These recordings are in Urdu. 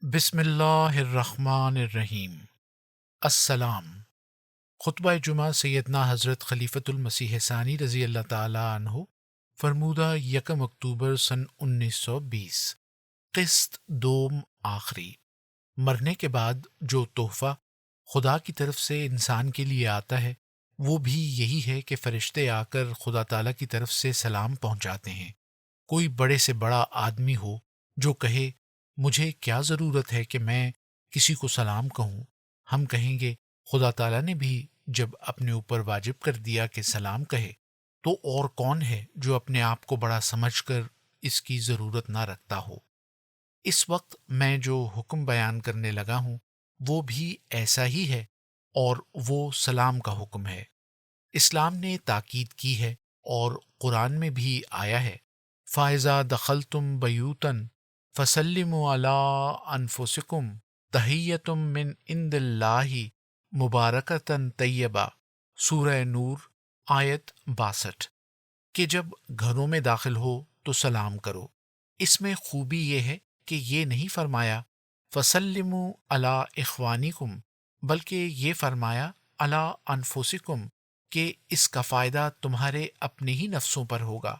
بسم اللہ الرحمن الرحیم۔ السلام۔ خطبہ جمعہ سیدنا حضرت خلیفۃ المسیح ثانی رضی اللہ تعالی عنہ، فرمودہ 1 اکتوبر سن 1920۔ قسط دوم آخری۔ مرنے کے بعد جو تحفہ خدا کی طرف سے انسان کے لیے آتا ہے وہ بھی یہی ہے کہ فرشتے آ کر خدا تعالیٰ کی طرف سے سلام پہنچاتے ہیں۔ کوئی بڑے سے بڑا آدمی ہو جو کہے مجھے کیا ضرورت ہے کہ میں کسی کو سلام کہوں، ہم کہیں گے خدا تعالیٰ نے بھی جب اپنے اوپر واجب کر دیا کہ سلام کہے تو اور کون ہے جو اپنے آپ کو بڑا سمجھ کر اس کی ضرورت نہ رکھتا ہو۔ اس وقت میں جو حکم بیان کرنے لگا ہوں وہ بھی ایسا ہی ہے، اور وہ سلام کا حکم ہے۔ اسلام نے تاکید کی ہے اور قرآن میں بھی آیا ہے، فَإِذَا دَخَلْتُمْ بَيُوتًا فَسَلِّمُوا عَلَىٰ أَنفُسِكُمْ تَحِيَّةٌ مِّنْ عِندِ اللَّهِ مُبَارَكَةً طَيِّبَةً، سورہ نور آیت 62۔ کہ جب گھروں میں داخل ہو تو سلام کرو۔ اس میں خوبی یہ ہے کہ یہ نہیں فرمایا فَسَلِّمُوا عَلَىٰ إِخْوَانِكُمْ، بلکہ یہ فرمایا عَلَىٰ أَنفُسِكُمْ کہ اس کا فائدہ تمہارے اپنے ہی نفسوں پر ہوگا۔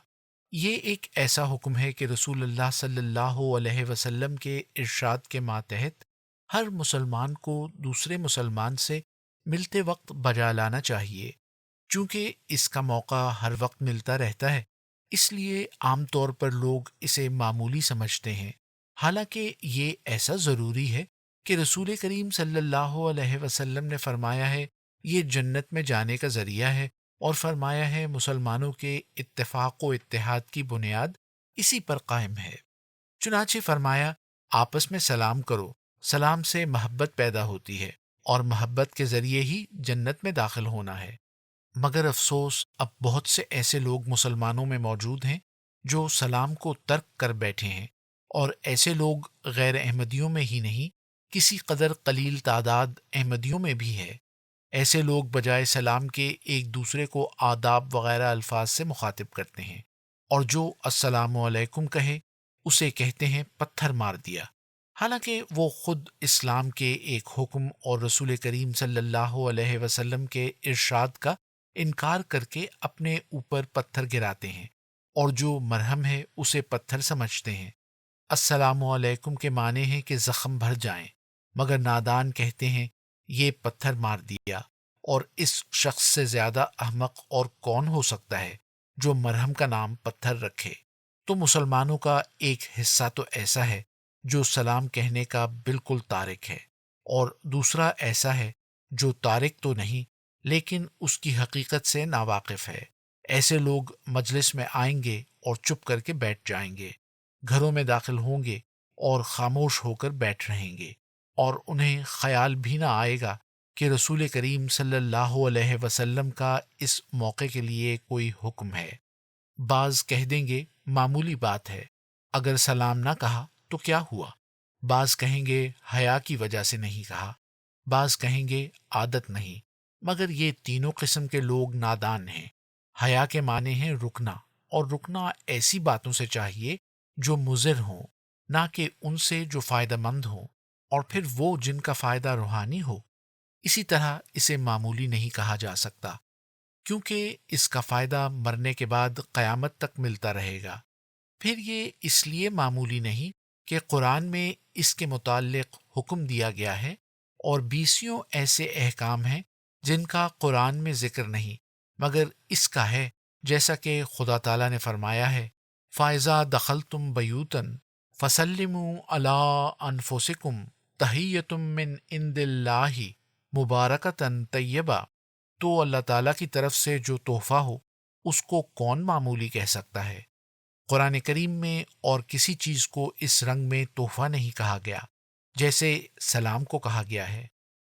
یہ ایک ایسا حکم ہے کہ رسول اللہ صلی اللہ علیہ وسلم کے ارشاد کے ماتحت ہر مسلمان کو دوسرے مسلمان سے ملتے وقت بجا لانا چاہیے۔ چونکہ اس کا موقع ہر وقت ملتا رہتا ہے اس لیے عام طور پر لوگ اسے معمولی سمجھتے ہیں، حالانکہ یہ ایسا ضروری ہے کہ رسول کریم صلی اللہ علیہ وسلم نے فرمایا ہے یہ جنت میں جانے کا ذریعہ ہے، اور فرمایا ہے مسلمانوں کے اتفاق و اتحاد کی بنیاد اسی پر قائم ہے۔ چنانچہ فرمایا آپس میں سلام کرو، سلام سے محبت پیدا ہوتی ہے اور محبت کے ذریعے ہی جنت میں داخل ہونا ہے۔ مگر افسوس اب بہت سے ایسے لوگ مسلمانوں میں موجود ہیں جو سلام کو ترک کر بیٹھے ہیں، اور ایسے لوگ غیر احمدیوں میں ہی نہیں کسی قدر قلیل تعداد احمدیوں میں بھی ہے۔ ایسے لوگ بجائے سلام کے ایک دوسرے کو آداب وغیرہ الفاظ سے مخاطب کرتے ہیں، اور جو السلام علیکم کہے اسے کہتے ہیں پتھر مار دیا، حالانکہ وہ خود اسلام کے ایک حکم اور رسول کریم صلی اللہ علیہ وسلم کے ارشاد کا انکار کر کے اپنے اوپر پتھر گراتے ہیں، اور جو مرہم ہے اسے پتھر سمجھتے ہیں۔ السلام علیکم کے معنی ہے کہ زخم بھر جائیں، مگر نادان کہتے ہیں یہ پتھر مار دیا، اور اس شخص سے زیادہ احمق اور کون ہو سکتا ہے جو مرہم کا نام پتھر رکھے۔ تو مسلمانوں کا ایک حصہ تو ایسا ہے جو سلام کہنے کا بالکل تارک ہے، اور دوسرا ایسا ہے جو تارک تو نہیں لیکن اس کی حقیقت سے ناواقف ہے۔ ایسے لوگ مجلس میں آئیں گے اور چپ کر کے بیٹھ جائیں گے، گھروں میں داخل ہوں گے اور خاموش ہو کر بیٹھ رہیں گے، اور انہیں خیال بھی نہ آئے گا کہ رسول کریم صلی اللہ علیہ وسلم کا اس موقع کے لیے کوئی حکم ہے۔ بعض کہہ دیں گے معمولی بات ہے، اگر سلام نہ کہا تو کیا ہوا؟ بعض کہیں گے حیا کی وجہ سے نہیں کہا، بعض کہیں گے عادت نہیں، مگر یہ تینوں قسم کے لوگ نادان ہیں۔ حیا کے معنی ہیں رکنا، اور رکنا ایسی باتوں سے چاہیے جو مضر ہوں، نہ کہ ان سے جو فائدہ مند ہوں، اور پھر وہ جن کا فائدہ روحانی ہو۔ اسی طرح اسے معمولی نہیں کہا جا سکتا، کیونکہ اس کا فائدہ مرنے کے بعد قیامت تک ملتا رہے گا۔ پھر یہ اس لیے معمولی نہیں کہ قرآن میں اس کے متعلق حکم دیا گیا ہے، اور بیسیوں ایسے احکام ہیں جن کا قرآن میں ذکر نہیں، مگر اس کا ہے، جیسا کہ خدا تعالیٰ نے فرمایا ہے فَإِذَا دَخَلْتُمْ بَيُوتًا فَسَلِّمُوا عَلَىٰ أَنفُسِكُمْ تَحِيَّةٌ مِّنْ عِندِ اللَّهِ مُبَارَكَةً طَيِّبَةً۔ تو اللہ تعالیٰ کی طرف سے جو تحفہ ہو اس کو کون معمولی کہہ سکتا ہے؟ قرآن کریم میں اور کسی چیز کو اس رنگ میں تحفہ نہیں کہا گیا جیسے سلام کو کہا گیا ہے۔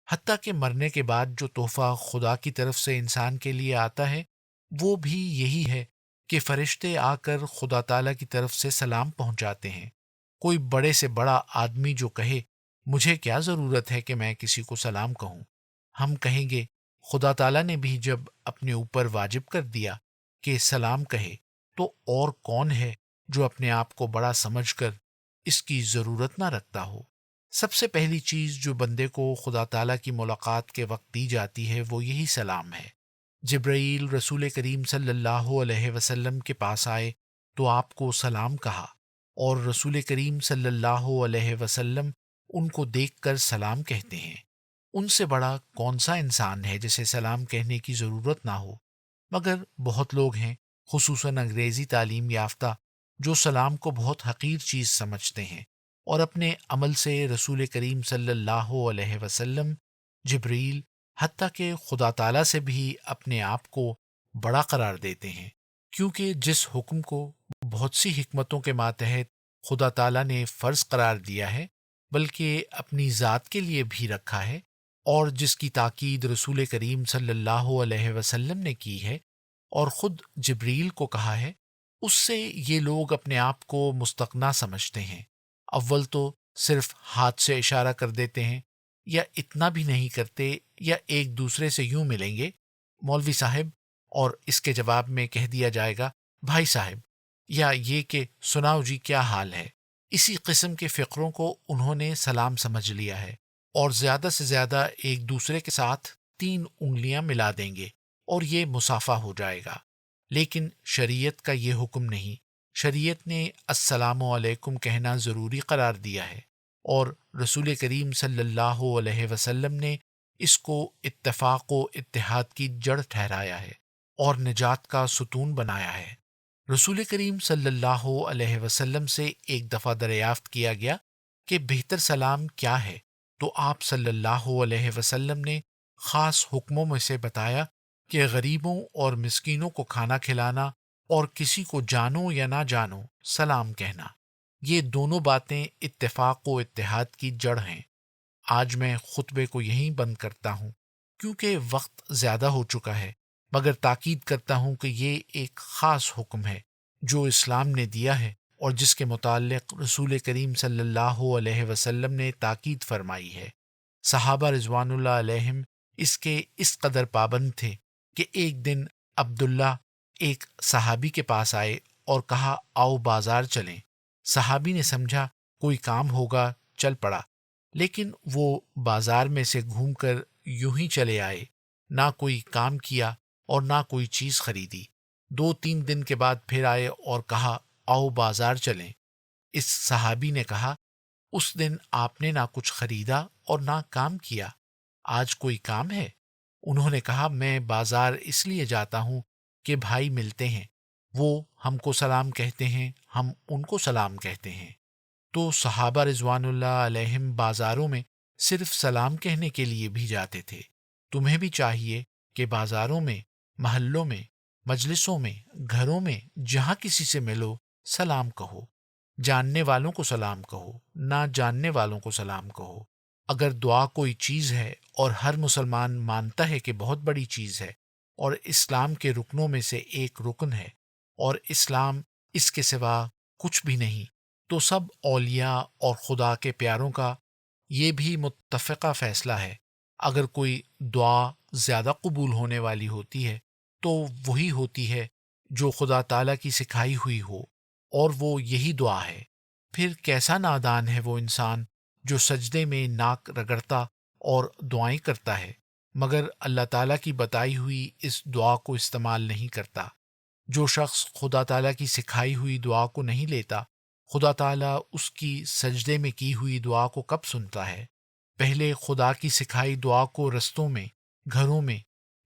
حتیٰ کہ مرنے کے بعد جو تحفہ خدا کی طرف سے انسان کے لیے آتا ہے وہ بھی یہی ہے کہ فرشتے آ کر خدا تعالیٰ کی طرف سے سلام پہنچاتے ہیں۔ کوئی بڑے سے بڑا آدمی جو کہے مجھے کیا ضرورت ہے کہ میں کسی کو سلام کہوں، ہم کہیں گے خدا تعالیٰ نے بھی جب اپنے اوپر واجب کر دیا کہ سلام کہے تو اور کون ہے جو اپنے آپ کو بڑا سمجھ کر اس کی ضرورت نہ رکھتا ہو۔ سب سے پہلی چیز جو بندے کو خدا تعالیٰ کی ملاقات کے وقت دی جاتی ہے وہ یہی سلام ہے۔ جبرائیل رسول کریم صلی اللہ علیہ وسلم کے پاس آئے تو آپ کو سلام کہا، اور رسول کریم صلی اللہ علیہ وسلم ان کو دیکھ کر سلام کہتے ہیں۔ ان سے بڑا کون سا انسان ہے جسے سلام کہنے کی ضرورت نہ ہو؟ مگر بہت لوگ ہیں، خصوصاً انگریزی تعلیم یافتہ، جو سلام کو بہت حقیر چیز سمجھتے ہیں، اور اپنے عمل سے رسول کریم صلی اللہ علیہ وسلم، جبریل، حتیٰ کہ خدا تعالیٰ سے بھی اپنے آپ کو بڑا قرار دیتے ہیں، کیونکہ جس حکم کو بہت سی حکمتوں کے ماتحت خدا تعالیٰ نے فرض قرار دیا ہے، بلکہ اپنی ذات کے لیے بھی رکھا ہے، اور جس کی تاکید رسول کریم صلی اللہ علیہ وسلم نے کی ہے اور خود جبریل کو کہا ہے، اس سے یہ لوگ اپنے آپ کو مستغنا سمجھتے ہیں۔ اول تو صرف ہاتھ سے اشارہ کر دیتے ہیں، یا اتنا بھی نہیں کرتے، یا ایک دوسرے سے یوں ملیں گے، مولوی صاحب، اور اس کے جواب میں کہہ دیا جائے گا بھائی صاحب، یا یہ کہ سناؤ جی کیا حال ہے۔ اسی قسم کے فقروں کو انہوں نے سلام سمجھ لیا ہے، اور زیادہ سے زیادہ ایک دوسرے کے ساتھ 3 انگلیاں ملا دیں گے اور یہ مصافہ ہو جائے گا۔ لیکن شریعت کا یہ حکم نہیں۔ شریعت نے السلام علیکم کہنا ضروری قرار دیا ہے، اور رسول کریم صلی اللہ علیہ وسلم نے اس کو اتفاق و اتحاد کی جڑ ٹھہرایا ہے اور نجات کا ستون بنایا ہے۔ رسول کریم صلی اللہ علیہ وسلم سے ایک دفعہ دریافت کیا گیا کہ بہتر سلام کیا ہے، تو آپ صلی اللہ علیہ وسلم نے خاص حکموں میں سے بتایا کہ غریبوں اور مسکینوں کو کھانا کھلانا اور کسی کو جانو یا نہ جانو سلام کہنا۔ یہ دونوں باتیں اتفاق و اتحاد کی جڑ ہیں۔ آج میں خطبے کو یہیں بند کرتا ہوں، کیونکہ وقت زیادہ ہو چکا ہے، مگر تاکید کرتا ہوں کہ یہ ایک خاص حکم ہے جو اسلام نے دیا ہے، اور جس کے متعلق رسول کریم صلی اللہ علیہ وسلم نے تاکید فرمائی ہے۔ صحابہ رضوان اللہ علیہم اس کے اس قدر پابند تھے کہ ایک دن عبداللہ ایک صحابی کے پاس آئے اور کہا آؤ بازار چلیں۔ صحابی نے سمجھا کوئی کام ہوگا، چل پڑا، لیکن وہ بازار میں سے گھوم کر یوں ہی چلے آئے، نہ کوئی کام کیا اور نہ کوئی چیز خریدی۔ 2-3 دن کے بعد پھر آئے اور کہا آؤ بازار چلیں۔ اس صحابی نے کہا اس دن آپ نے نہ کچھ خریدا اور نہ کام کیا، آج کوئی کام ہے؟ انہوں نے کہا میں بازار اس لیے جاتا ہوں کہ بھائی ملتے ہیں، وہ ہم کو سلام کہتے ہیں، ہم ان کو سلام کہتے ہیں۔ تو صحابہ رضوان اللہ علیہم بازاروں میں صرف سلام کہنے کے لیے بھی جاتے تھے۔ تمہیں بھی چاہیے کہ بازاروں میں، محلوں میں، مجلسوں میں، گھروں میں، جہاں کسی سے ملو سلام کہو۔ جاننے والوں کو سلام کہو، نہ جاننے والوں کو سلام کہو۔ اگر دعا کوئی چیز ہے اور ہر مسلمان مانتا ہے کہ بہت بڑی چیز ہے اور اسلام کے رکنوں میں سے ایک رکن ہے، اور اسلام اس کے سوا کچھ بھی نہیں، تو سب اولیاء اور خدا کے پیاروں کا یہ بھی متفقہ فیصلہ ہے، اگر کوئی دعا زیادہ قبول ہونے والی ہوتی ہے تو وہی ہوتی ہے جو خدا تعالیٰ کی سکھائی ہوئی ہو، اور وہ یہی دعا ہے۔ پھر کیسا نادان ہے وہ انسان جو سجدے میں ناک رگڑتا اور دعائیں کرتا ہے، مگر اللہ تعالیٰ کی بتائی ہوئی اس دعا کو استعمال نہیں کرتا۔ جو شخص خدا تعالیٰ کی سکھائی ہوئی دعا کو نہیں لیتا، خدا تعالیٰ اس کی سجدے میں کی ہوئی دعا کو کب سنتا ہے؟ پہلے خدا کی سکھائی دعا کو رستوں میں، گھروں میں،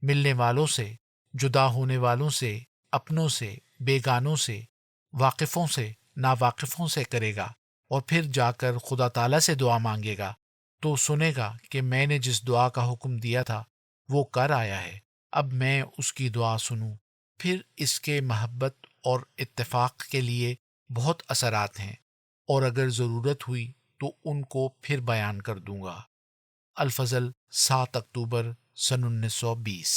ملنے والوں سے، جدا ہونے والوں سے، اپنوں سے، بیگانوں سے، واقفوں سے، ناواقفوں سے کرے گا، اور پھر جا کر خدا تعالیٰ سے دعا مانگے گا تو سنے گا کہ میں نے جس دعا کا حکم دیا تھا وہ کر آیا ہے، اب میں اس کی دعا سنوں۔ پھر اس کے محبت اور اتفاق کے لیے بہت اثرات ہیں، اور اگر ضرورت ہوئی تو ان کو پھر بیان کر دوں گا۔ الفضل 7 اکتوبر سن 1920۔